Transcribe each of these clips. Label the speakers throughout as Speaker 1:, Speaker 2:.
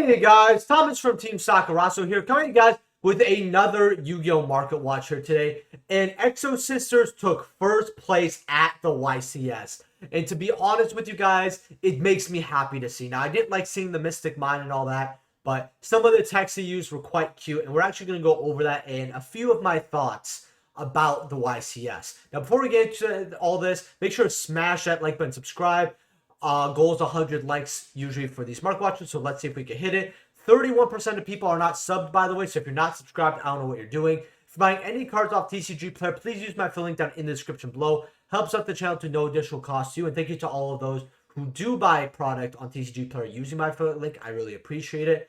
Speaker 1: Hey guys, Thomas from Team Sakurasou here, coming to you guys with another Yu-Gi-Oh! Market Watch here today. And Exo Sisters took first place at the YCS. And to be honest with you guys, it makes me happy to see. Now, I didn't like seeing the Mystic Mine and all that, but some of the texts he used were quite cute. And we're actually going to go over that and a few of my thoughts about the YCS. Now, before we get into all this, make sure to smash that like button, subscribe. Goal is 100 likes usually for these market watches, so let's see if we can hit it. 31% of people are not subbed, by the way, so if you're not subscribed, I don't know what you're doing. If you're buying any cards off TCG Player, please use my affiliate link down in the description below. Helps out the channel to no additional cost to you, and thank you to all of those who do buy product on TCG Player using my affiliate link. I really appreciate it.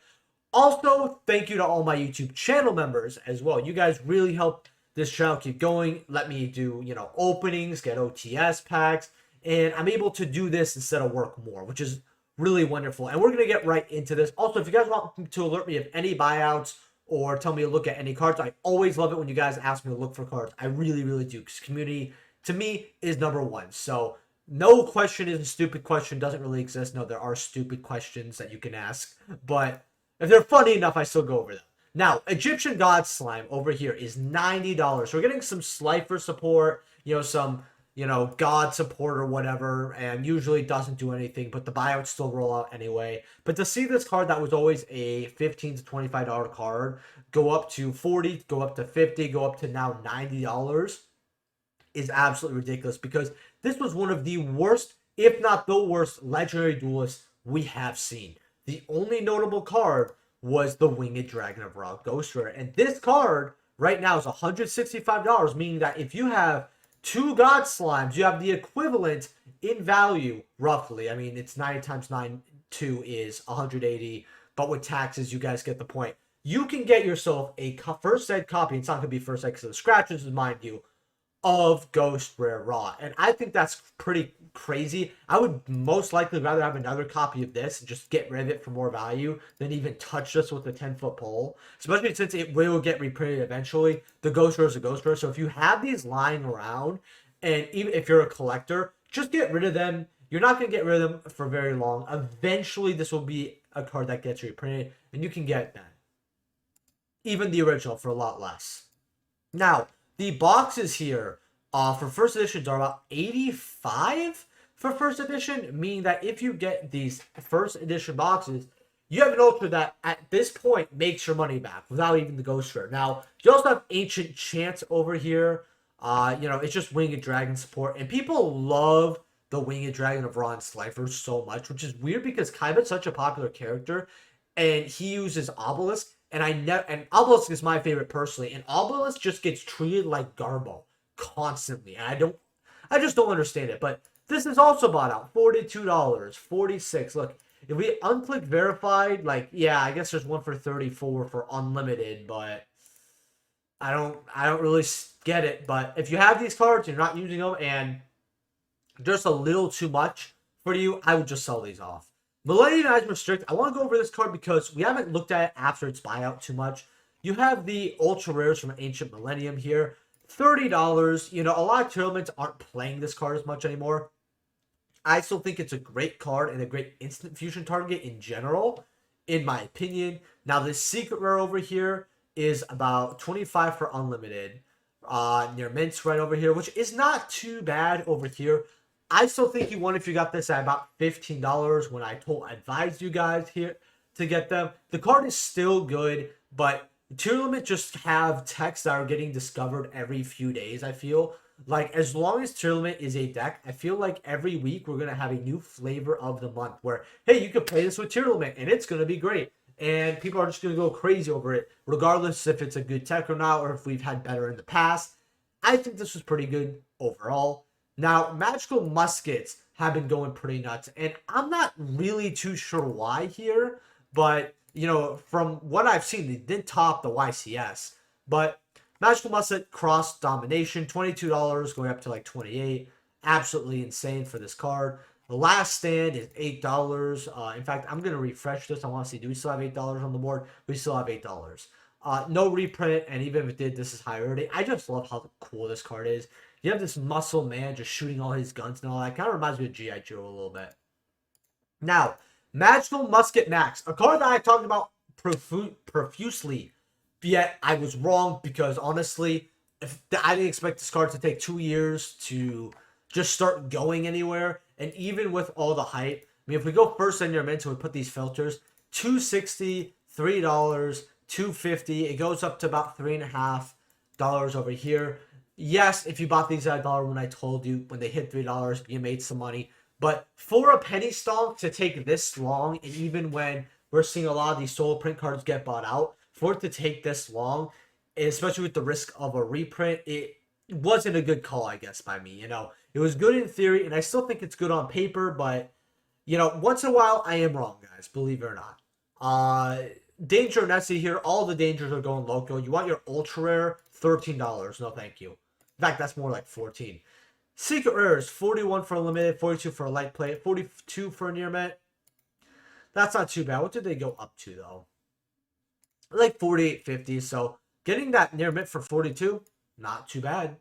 Speaker 1: Also, thank you to all my YouTube channel members as well. You guys really help this channel keep going. Let me do, openings, get OTS packs, and I'm able to do this instead of work more, which is really wonderful. And we're going to get right into this. Also, if you guys want to alert me of any buyouts or tell me to look at any cards, I always love it when you guys ask me to look for cards. I really, really do, because community, to me, is number one. So no question is a stupid question. Doesn't really exist. No, there are stupid questions that you can ask. But if they're funny enough, I still go over them. Now, Egyptian God Slime over here is $90. So we're getting some Slifer support, some God support or whatever, and usually doesn't do anything, but the buyouts still roll out anyway. But to see this card that was always a $15 to $25 card go up to $40, go up to $50, go up to now $90 is absolutely ridiculous, because this was one of the worst, if not the worst, legendary duelists we have seen. The only notable card was the Winged Dragon of Ra Ghost Rare, and this card right now is $165, meaning that if you have two God Slimes, you have the equivalent in value, roughly. I mean, it's 90 times 9, 2 is 180, but with taxes, you guys get the point. You can get yourself a first ed copy. It's not going to be first ed because of the scratches, mind you, of Ghost Rare Raw. And I think that's pretty crazy. I would most likely rather have another copy of this and just get rid of it for more value than even touch this with a 10-foot pole. Especially since it will get reprinted eventually. The Ghost Rare is a Ghost Rare. So if you have these lying around, and even if you're a collector, just get rid of them. You're not going to get rid of them for very long. Eventually, this will be a card that gets reprinted, and you can get that. Even the original for a lot less. Now, the boxes here for first editions are about 85 for first edition, meaning that if you get these first edition boxes, you have an ultra that at this point makes your money back without even the Ghost Rare. Now, you also have Ancient Chance over here. It's just Winged Dragon support, and people love the Winged Dragon of Ra and Slifer so much, which is weird because Kaiba's such a popular character, and he uses Obelisk. And Obelisk is my favorite personally, and Obelisk just gets treated like Garbo constantly, and I just don't understand it. But this is also bought out $42, $46. Look, if we unclick verified, yeah, I guess there's one for $34 for unlimited, but I don't really get it. But if you have these cards, you're not using them, and just a little too much for you, I would just sell these off. Millennium as restrict. I want to go over this card because we haven't looked at it after its buyout too much. You have the ultra rares from Ancient Millennium here, $30. A lot of Tearlaments aren't playing this card as much anymore. I still think it's a great card and a great instant fusion target in general, in my opinion. Now, this secret rare over here is about $25 for unlimited. Near mints right over here, which is not too bad over here. I still think you won if you got this at about $15 when I advised you guys here to get them. The card is still good, but Tearlaments just have texts that are getting discovered every few days, I feel. Like, as long as Tearlaments is a deck, I feel like every week we're going to have a new flavor of the month where, hey, you can play this with Tearlaments, and it's going to be great. And people are just going to go crazy over it, regardless if it's a good tech or not, or if we've had better in the past. I think this was pretty good overall. Now, magical muskets have been going pretty nuts, and I'm not really too sure why here, but, from what I've seen, they did top the YCS, but magical musket cross domination, $22 going up to like $28, absolutely insane for this card. The last stand is $8. In fact, I'm going to refresh this. I want to see, do we still have $8 on the board? We still have $8. No reprint, and even if it did, this is high rarity. I just love how cool this card is. You have this muscle man just shooting all his guns and all that. Kind of reminds me of G.I. Joe a little bit. Now, Magical Musket Max, a card that I talked about profusely, yet I was wrong because honestly, I didn't expect this card to take 2 years to just start going anywhere. And even with all the hype, I mean, if we go first in your mint and we put these filters, $2.60, $3, $2.50, it goes up to about $3.50 over here. Yes, if you bought these at $1 when I told you when they hit $3, you made some money. But for a penny stock to take this long, and even when we're seeing a lot of these solo print cards get bought out, for it to take this long, especially with the risk of a reprint, it wasn't a good call, I guess, by me. It was good in theory, and I still think it's good on paper, but once in a while, I am wrong, guys, believe it or not. Danger Nessie here, all the dangers are going local. You want your ultra rare, $13. No, thank you. In fact, that's more like 14. Secret rares, 41 for a limited, 42 for a light play, 42 for a near mint. That's not too bad. What did they go up to, though? Like 48.50. So getting that near mint for 42, not too bad.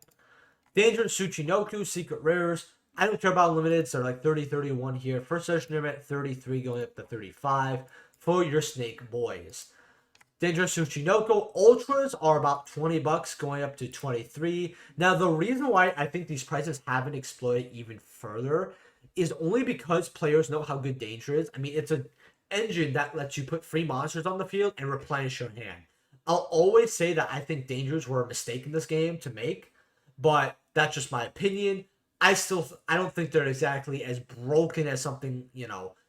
Speaker 1: Dangerous Tsuchinoku, secret rares. I don't care about limiteds. They're like 30, 31 here. First edition near mint, 33 going up to 35 for your Snake Boys. Dangerous Tsuchinoku Ultras are about $20 going up to 23. Now, the reason why I think these prices haven't exploded even further is only because players know how good Danger is. I mean, it's an engine that lets you put free monsters on the field and replenish your hand. I'll always say that I think Dangers were a mistake in this game to make, but that's just my opinion. I don't think they're exactly as broken as something,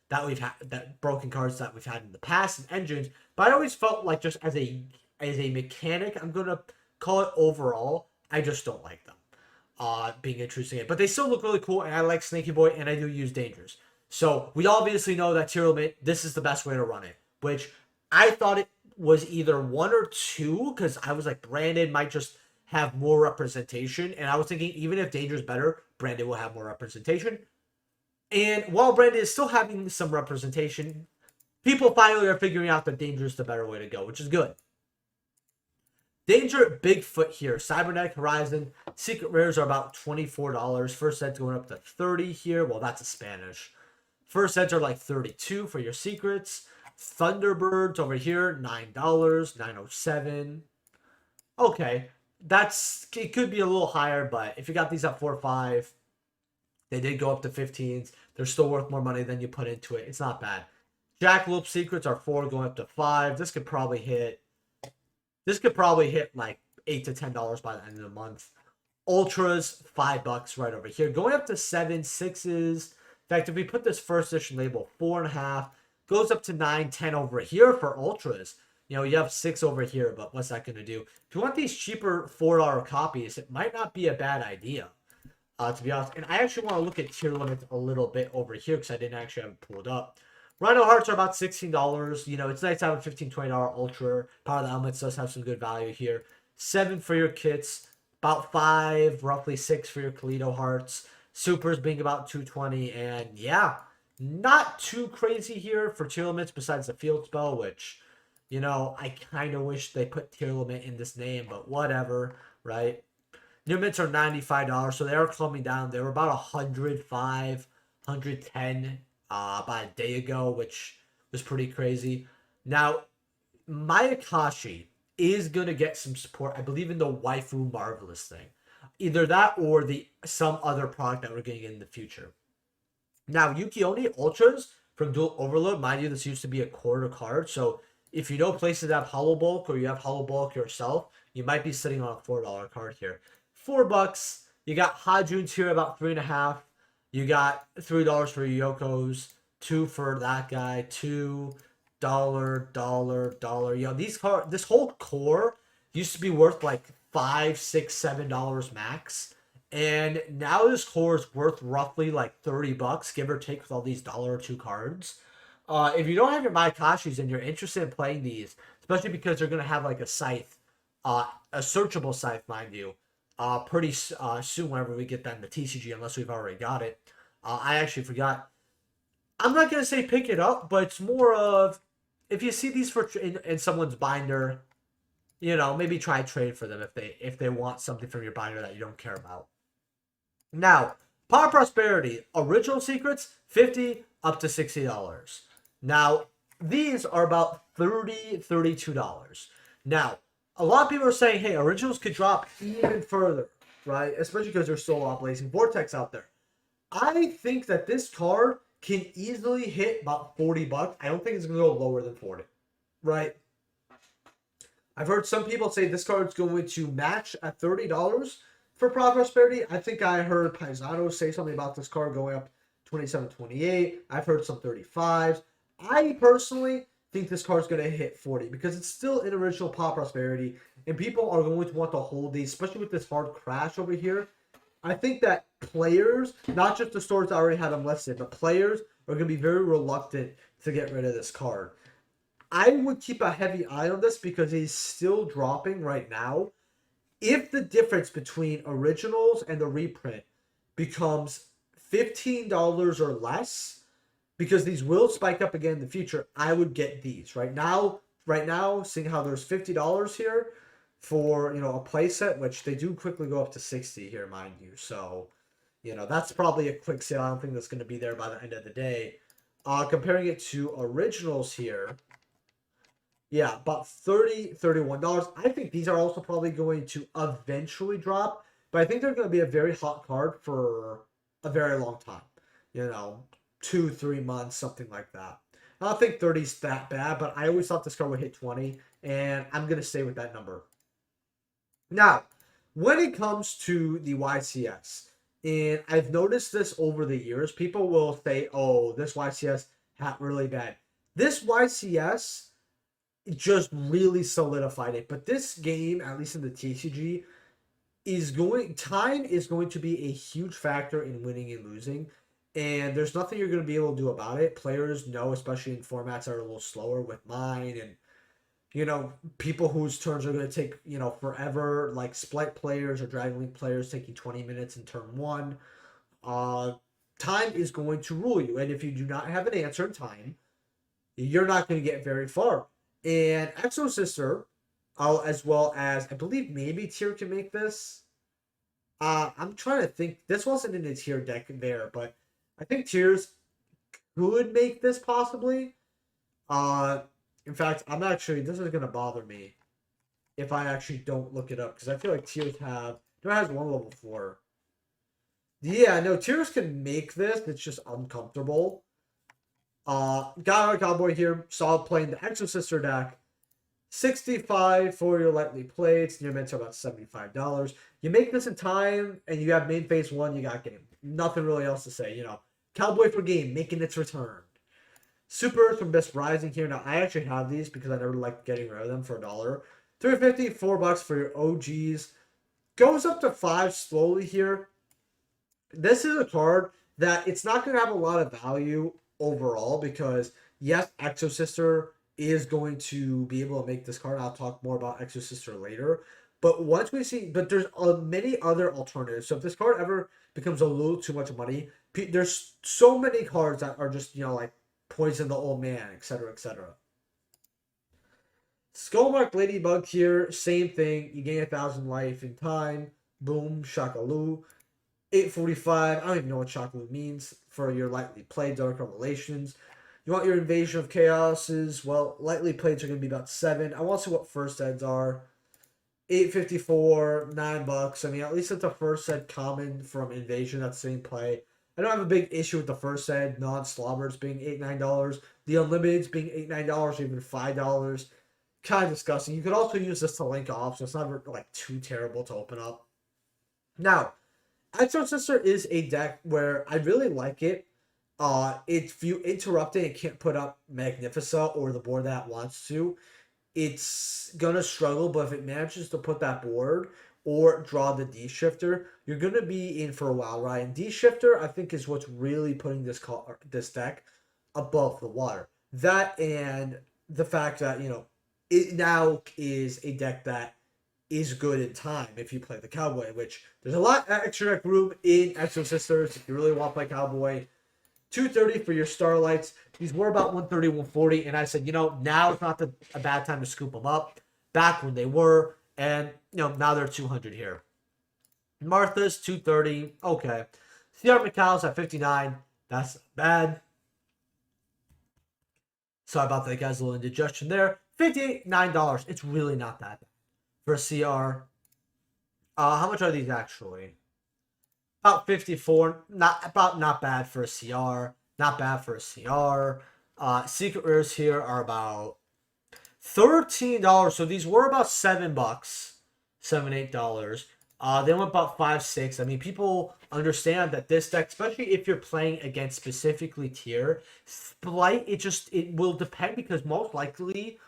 Speaker 1: that we've had, that broken cards that we've had in the past and engines. But I always felt like just as a mechanic, I'm gonna call it overall, I just don't like them being interesting. But they still look really cool, and I like Snaky Boy, and I do use Dangers. So we obviously know that Tearlaments, this is the best way to run it, which I thought it was either 1 or 2, because I was like, Branded might just have more representation, and I was thinking even if Danger's better, Branded will have more representation. And while Branded is still having some representation, people finally are figuring out that Danger is the better way to go, which is good. Danger Bigfoot here. Cybernetic Horizon. Secret rares are about $24. First set's going up to 30 here. Well, that's a Spanish. First sets are like 32 for your secrets. Thunderbirds over here, $9, $9.07. Okay, it could be a little higher, but if you got these at 4 or 5, they did go up to 15s. They're still worth more money than you put into it. It's not bad. Jackalope secrets are 4 going up to 5. This could probably hit like $8 to $10 by the end of the month. Ultras, $5 right over here. Going up to 7, 6s. In fact, if we put this first edition label, 4.5, goes up to 9, 10 over here for Ultras. You have 6 over here, but what's that going to do? If you want these cheaper $4 copies, it might not be a bad idea. To be honest. And I actually want to look at Tearlaments a little bit over here because I didn't actually have it pulled up. Rhino Hearts are about $16. It's nice to have a $15, $20 Ultra. Power of the Elements does have some good value here. 7 for your kits. About 5, roughly 6 for your Toledo Hearts. Supers being about $2.20. And yeah, not too crazy here for Tearlaments besides the Field Spell, which, I kind of wish they put Tearlament in this name, but whatever, right? New mints are $95, so they are coming down. They were about 105, 110 about a day ago, which was pretty crazy. Now, Myakashi is going to get some support, I believe, in the Waifu Marvelous thing. Either that or some other product that we're getting in the future. Now, Yuki-Oni Ultras from Dual Overload, mind you, this used to be a quarter card, so if you know places that have Hollow Bulk or you have Hollow Bulk yourself, you might be sitting on a $4 card here. $4. You got Hajuns here about 3.5. You got $3 for Yoko's, 2 for that guy, $2, $1. This whole core used to be worth like $5, $6, $7 max, and now this core is worth roughly like $30, give or take, with all these $1 or 2 cards. If you don't have your Myakashis and you're interested in playing these, especially because they're gonna have like a scythe, a searchable scythe, mind you, pretty soon whenever we get that in the TCG, unless we've already got it. I actually forgot. I'm not going to say pick it up, but it's more of, if you see these in someone's binder, maybe try trade for them if they want something from your binder that you don't care about. Now, Power Prosperity, original secrets, $50 up to $60. Now, these are about $30, $32. Now, a lot of people are saying, hey, originals could drop even further, right? Especially because there's still a lot of Blazing Vortex out there. I think that this card can easily hit about 40 bucks. I don't think it's going to go lower than 40, right? I've heard some people say this card's going to match at $30 for Prosperity. I think I heard Paisano say something about this card going up 27, 28. I've heard some 35s. I personally think this card's going to hit 40 because it's still in original Pop Prosperity, and people are going to want to hold these, especially with this hard crash over here. I think that players, not just the stores that already had them listed, but players are going to be very reluctant to get rid of this card. I would keep a heavy eye on this because he's still dropping right now. If the difference between originals and the reprint becomes $15 or less, because these will spike up again in the future, I would get these. Right now, seeing how there's $50 here for, a playset, which they do quickly go up to 60 here, mind you. So, that's probably a quick sale. I don't think that's going to be there by the end of the day. Comparing it to originals here, yeah, about $30, $31. I think these are also probably going to eventually drop, but I think they're going to be a very hot card for a very long time. 2, 3 months, something like that. I don't think 30 is that bad, but I always thought this card would hit 20, and I'm going to stay with that number. Now, when it comes to the YCS, and I've noticed this over the years, people will say, oh, this YCS hat really bad. This YCS just really solidified it. But this game, at least in the TCG, time is going to be a huge factor in winning and losing. And there's nothing you're going to be able to do about it. Players know, especially in formats that are a little slower with mine and, people whose turns are going to take, forever, like Splight players or Dragon Link players taking 20 minutes in turn 1. Time is going to rule you. And if you do not have an answer in time, you're not going to get very far. And Exo Sister, as well as, I believe maybe Tier can make this. I'm trying to think. This wasn't in the Tier deck there, but I think Tiers could make this possibly. In fact, this is going to bother me if I actually don't look it up, because I feel like Tiers has one level 4. Yeah, no, Tiers can make this. It's just uncomfortable. Cowboy here, solid playing the Exo Sister deck. 65 for your lightly played. Your mints are about $75. You make this in time, and you have main phase 1, you got game. Nothing really else to say, Cowboy for game, making its return. Super from Best Rising here. Now, I actually have these because I never liked getting rid of them for $1. $3.50, $4 for your OGs. Goes up to 5 slowly here. This is a card that it's not going to have a lot of value overall because, yes, Exo Sister is going to be able to make this card. I'll talk more about Exo Sister later. But there's many other alternatives. So if this card ever becomes a little too much money, there's so many cards that are just, like Poison the Old Man, etc., etc. Skullmark Ladybug here, same thing. You gain 1,000 life in time. Boom, Shakaloo. 845. I don't even know what Shakaloo means for your lightly played Dark Revelations. You want your Invasion of Chaoses. Well, lightly played are going to be about 7. I want to see what first eds are. 854, $9. I mean, at least it's a first ed common from Invasion. That's the same play. I don't have a big issue with the first ed non-slobbers being $8, $9. The Unlimiteds being $8, $9, or even $5. Kind of disgusting. You could also use this to link off, so it's not too terrible to open up. Now, Exo Sister is a deck where I really like it. If you interrupt it and can't put up Magnifica or the board that it wants to, it's gonna struggle. But if it manages to put that board or draw the D Shifter, you're gonna be in for a while, right? And D Shifter, I think, is what's really putting this deck above the water. That and the fact that it now is a deck that is good in time if you play the Cowboy, which there's a lot of extra deck room in Exo Sisters if you really want to play Cowboy. $230 for your Starlights. These were about $130, $140, and I said, now it's not a bad time to scoop them up. Back when they were, and now they're $200 here. Martha's $230, okay. CR McCall's at $59, that's bad. Sorry about that, guys. A little indigestion there. $59. It's really not that bad for a CR. How much are these actually? About 54. Not bad for a CR. Not bad for a CR. Secret rares here are about $13. So these were about $7, $8. They went about 5, 6. I mean, people understand that this deck, especially if you're playing against specifically tier, Splight, it will depend because most likely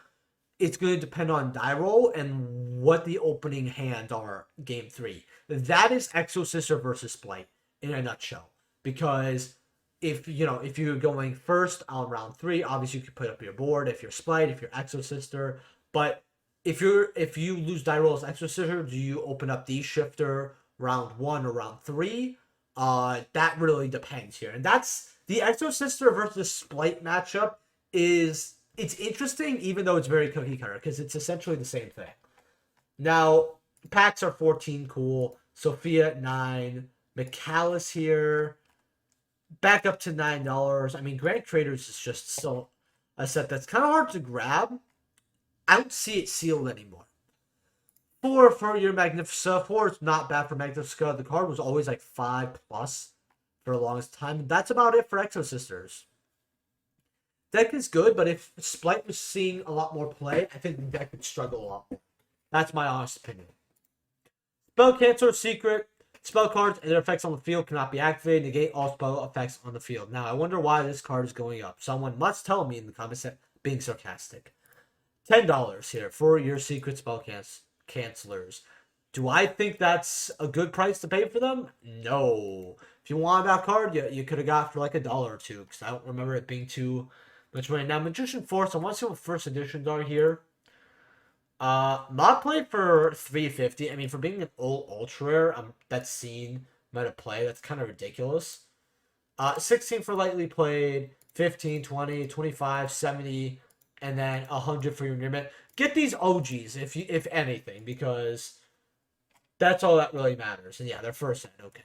Speaker 1: it's going to depend on die roll and what the opening hand are game 3. That is Exo Sister versus Splight in a nutshell. Because if you're going first on round 3, obviously you can put up your board if you're Splight, if you're Exo Sister. But if you lose die roll as Exo Sister, do you open up the shifter round 1 or round 3? That really depends here. And that's the Exo Sister versus Splight matchup it's interesting, even though it's very cookie cutter, because it's essentially the same thing. Now, packs are 14, cool. Sophia at 9. McAllis here, back up to $9. I mean, Grand Traders is just so a set that's kind of hard to grab. I don't see it sealed anymore. 4 for your Magnifica. 4 is not bad for Magnifica. The card was always like 5+ for the longest time. That's about it for Exo Sisters. Deck is good, but if Splight was seeing a lot more play, I think the deck would struggle a lot more. That's my honest opinion. Spell Cancel Secret. Spell cards and their effects on the field cannot be activated. Negate all spell effects on the field. Now, I wonder why this card is going up. Someone must tell me in the comments, being sarcastic. $10 here for your secret spell cancelers. Do I think that's a good price to pay for them? No. If you want that card, you could have got for like $1 or $2, because I don't remember it being too much money. Now, Magician Force, I want to see what first editions are here. Mod play for $350. I mean, for being an old ultra rare, that's seen meta play. That's kind of ridiculous. 16 for lightly played, 15, 20, 25, 70, and then 100 for your near mint. Get these OGs if anything, because that's all that really matters. And yeah, they're first set. Okay.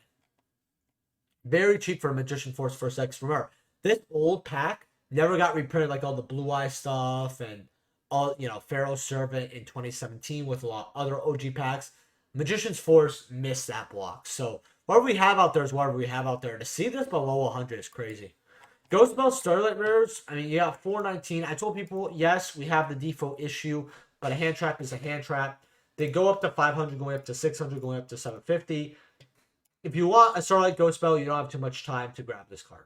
Speaker 1: Very cheap for a Magician Force first X. Remember, this old pack never got reprinted like all the Blue Eye stuff and all, Pharaoh's Servant in 2017 with a lot of other OG packs. Magician's Force missed that block. So whatever we have out there is whatever we have out there. To see this below 100 is crazy. Ghost Bell Starlight Rares, I mean, you got 419. I told people, yes, we have the default issue, but a hand trap is a hand trap. They go up to 500, going up to 600, going up to 750. If you want a Starlight Ghost Bell, you don't have too much time to grab this card.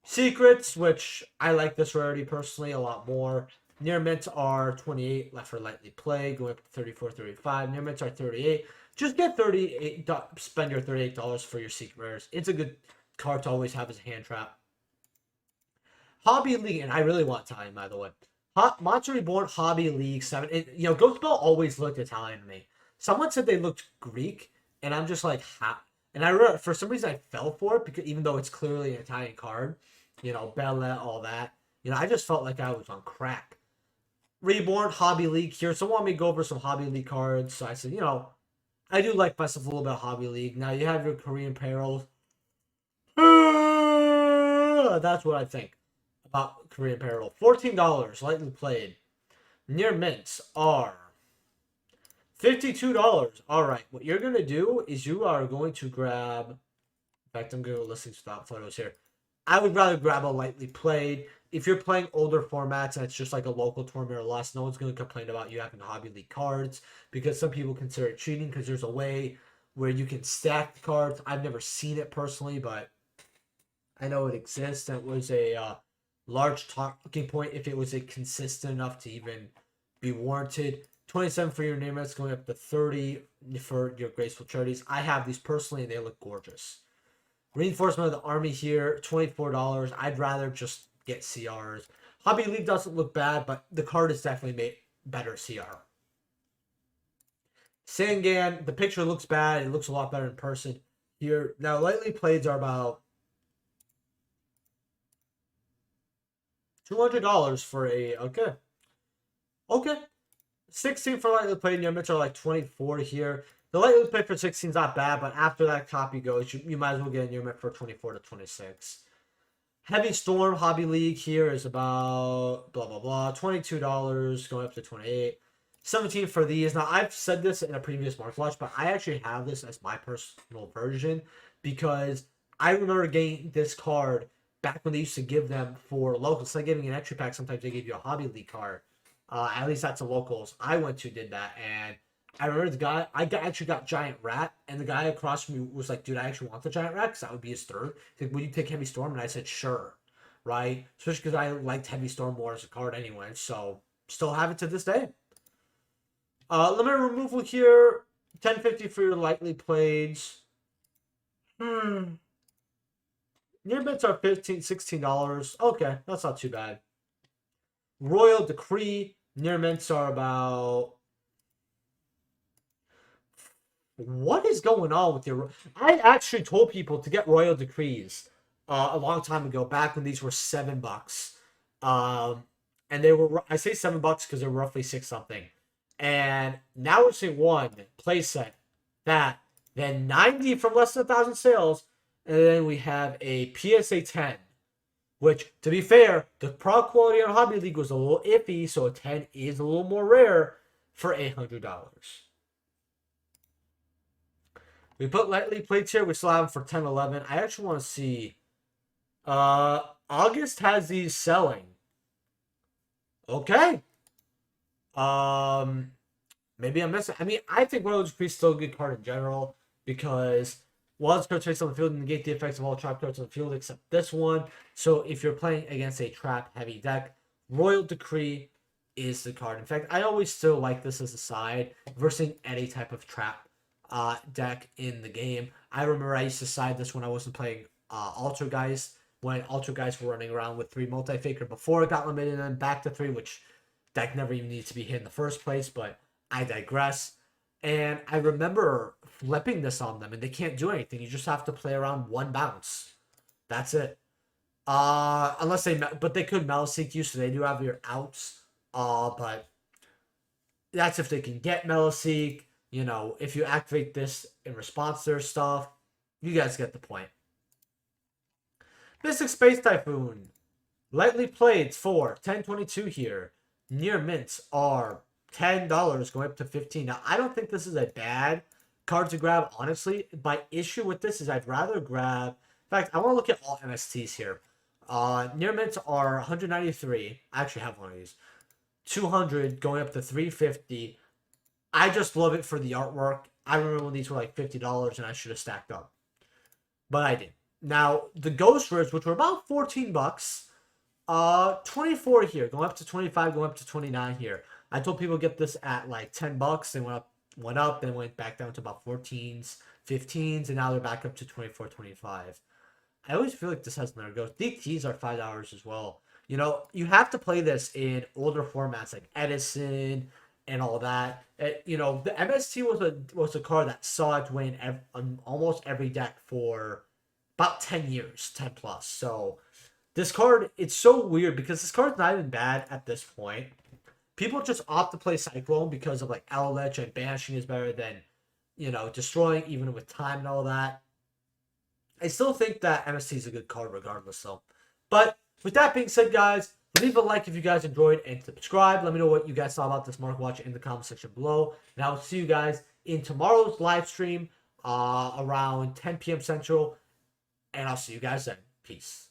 Speaker 1: Secrets, which I like this rarity personally a lot more. Near mints are 28, left for lightly play, going up to 34, 35. Near mints are 38. Just get 38. Spend your $38 for your secret rares. It's a good card to always have as a hand trap. Hobby League, and I really want Italian, by the way. Monster Reborn Hobby League 7. Ghost Bell always looked Italian to me. Someone said they looked Greek, and I'm just like, how? And I remember, for some reason, I fell for it, because even though it's clearly an Italian card, Bella, all that. I just felt like I was on crack. Reborn Hobby League here. Someone wanted me to go over some Hobby League cards. So I said, I do like myself a little bit of Hobby League. Now, you have your Korean Perils. That's what I think about Korean Peril. $14, lightly played. Near mints are $52. All right, what you're going to do is you are going to grab... In fact, I'm going to go listing stop photos here. I would rather grab a lightly played. If you're playing older formats and it's just like a local tournament or less, no one's going to complain about you having Hobby League cards, because some people consider it cheating because there's a way where you can stack the cards. I've never seen it personally, but I know it exists, and it was a large talking point if it was consistent enough to even be warranted. 27 for your name, that's going up to 30 for your Graceful Charities. I have these personally, and they look gorgeous. Reinforcement of the Army here, $24. I'd rather just get CRs. Hobby League doesn't look bad, but the card is definitely made better CR. Sangan, the picture looks bad. It looks a lot better in person here. Now, lightly playeds are about $200 for a... Okay. 16 for lightly played. Your mitts are like 24 here. The lightly played for 16 is not bad, but after that copy goes, you might as well get a new mitt for 24 to 26. Heavy Storm Hobby League here is about blah blah blah, $22 going up to 28. 17 for these. Now I've said this in a previous Mark Watch, but I actually have this as my personal version because I remember getting this card back when they used to give them for locals. Instead of giving an entry pack, sometimes they give you a Hobby League card. At least that's the locals I went to did that, and I remember the guy. Actually got Giant Rat, and the guy across from me was like, "Dude, I actually want the Giant Rat because that would be his third." He's like, "Would you take Heavy Storm?" And I said, "Sure." Right? Especially because I liked Heavy Storm more as a card anyway. So still have it to this day. Limit removal here, 1050 for your lightly played. Near mints are $16. Okay, that's not too bad. Royal Decree, near mints are about. What is going on with your? I actually told people to get Royal Decrees a long time ago, back when these were $7. And they were, I say $7 because they're roughly six something. And now we're seeing one playset that, then 90 from less than 1,000 sales, and then we have a PSA 10, which, to be fair, the product quality on Hobby League was a little iffy, so a 10 is a little more rare for $800. We put lightly plates here. We still have them for 10, 11. I actually want to see. August has these selling. Okay. Maybe I'm missing. I mean, I think Royal Decree is still a good card in general because once cards face on the field, negate the effects of all trap cards on the field except this one. So if you're playing against a trap heavy deck, Royal Decree is the card. In fact, I always still like this as a side versus any type of trap deck in the game. I remember I used to side this when I wasn't playing Alter Guys, when Alter Guys were running around with 3 multi-faker before it got limited and then back to 3, which deck never even needed to be hit in the first place, but I digress. And I remember flipping this on them, and they can't do anything. You just have to play around 1 bounce. That's it. Unless but they could Metal Seek you, so they do have your outs. But that's if they can get Metal Seek. You know, if you activate this in response to their stuff, you guys get the point. Mystic Space Typhoon. Lightly played for 1022 here. Near mints are $10 going up to 15. Now, I don't think this is a bad card to grab, honestly. My issue with this is I'd rather grab. In fact, I want to look at all MSTs here. Near mints are 193. I actually have one of these. 200 going up to 350. I just love it for the artwork. I remember when these were like $50 and I should have stacked up. But I did. Now, the Ghost Rares, which were about $14, 24 here, going up to 25, going up to 29 here. I told people get this at like $10. They went up, then went back down to about 14s, 15s, and now they're back up to 24, 25. I always feel like this has another ghost. DTs are $5 as well. You know, you have to play this in older formats like Edison and all that. You know, the MST was a card that saw its way in almost every deck for about 10 years, 10 plus. So this card, it's so weird because this card's not even bad at this point. People just opt to play Cyclone because of like Eldritch and Banishing is better than, you know, destroying even with time and all that. I still think that MST is a good card regardless, though. But with that being said, guys, leave a like if you guys enjoyed and subscribe. Let me know what you guys thought about this Mark Watch in the comment section below. And I will see you guys in tomorrow's live stream around 10 p.m. Central. And I'll see you guys then. Peace.